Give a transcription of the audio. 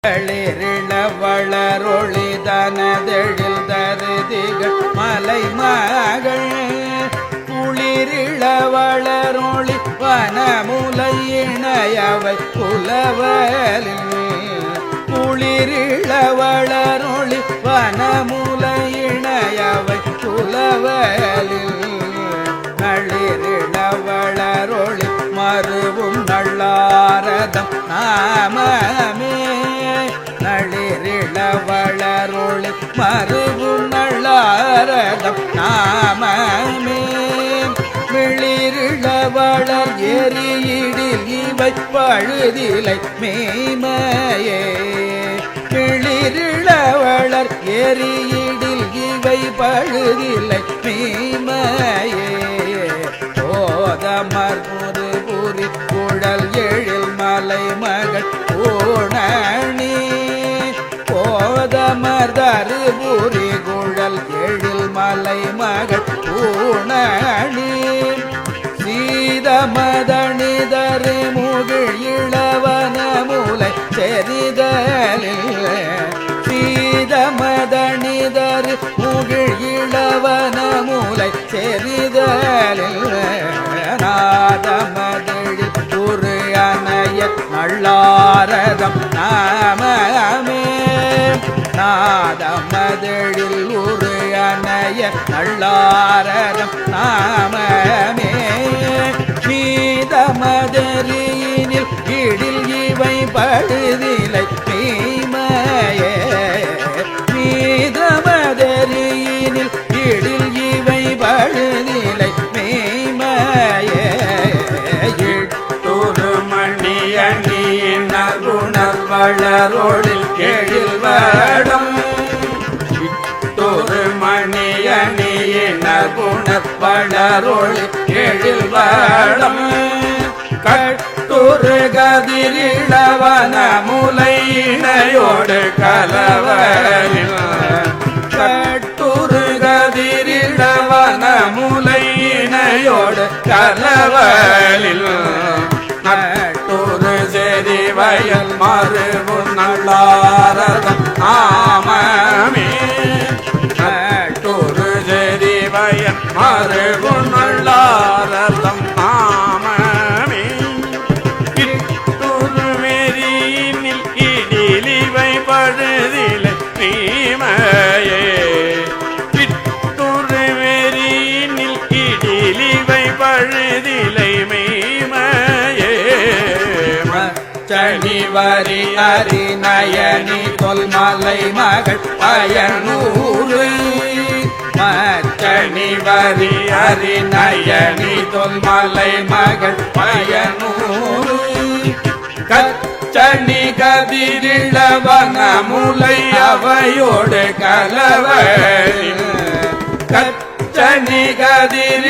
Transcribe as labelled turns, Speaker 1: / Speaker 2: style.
Speaker 1: ளிரிள வளரொளி தனதெழில் தருதிகள் மலை மகள் குளிரிள வளரொளி வனமுலை இணையவை புலவலில் குளிரிள வளரொளி வனமுலை இணையவை புலவலில் நளிரிள வளரொளி மருவும் நல்லாரதம் நாமமே நளிரிள வளரொளி மருவும் நல்லாரதம் நாமமே மிளிரிள வளர் எரியிடில் இவை பழுதிலை மேய்மையே மிளிரிள வளர் எரியிடில் இவை பழுதிலை மேய்மையே போதமர் முதுபுரி குழல் எழில் மலை மகள் பூணி போதமர் தருபுரி குழல் எழில் மலை மகள் பூணி சீதமதணிதரு முகிழ் இளவன மூலை செறிதலில் சீதமதணிதரு முகிழ் இளவன மூலை செறிதலில் நாதமதழில் ஒரு அணைய நல்லாரதம் நாமமே நாதமதழில் ஒரு அணைய நல்லாரதம் நாமமே நீதமதரியினில் இடில் இவை பழுதிலை தீமையே நீதமதரியினில் இடில் இவை பழுதிலை மேய்மையே இட்டொரு மணியணியின் நகுணர் வளரொளில் எழில் வடம் இட்டொரு மணியணியின் நகுணர் வளரொளில் எழில் வடம் கட்டொரு கதிரிளவன முலை இணையோடு கலவரில் கட்டொரு கதிரிளவன முலை இணையோடு கலவலில் நட்டொரு செறி வயல் மருவு நல்லாரதம் நாமமே நட்டொரு செறி வயல் மருவு நல்லாரதம் நாமமே இட்டொரு மெரியினில் இடிலிவை பழுதிலை தீமையே இட்டொரு மெரியினில் இடிலிவை பழுதிலை மேய்மையே மச்சணிவரி அரிநயனி தொல்மலை மகள் பயனூறு மச்சணிவரி அரிநயனி தொல்மலை மகள் பயனூறு கச்சணி கதிரிளவன முலை அவையோடு கலவரில் கச்சணி கதிரி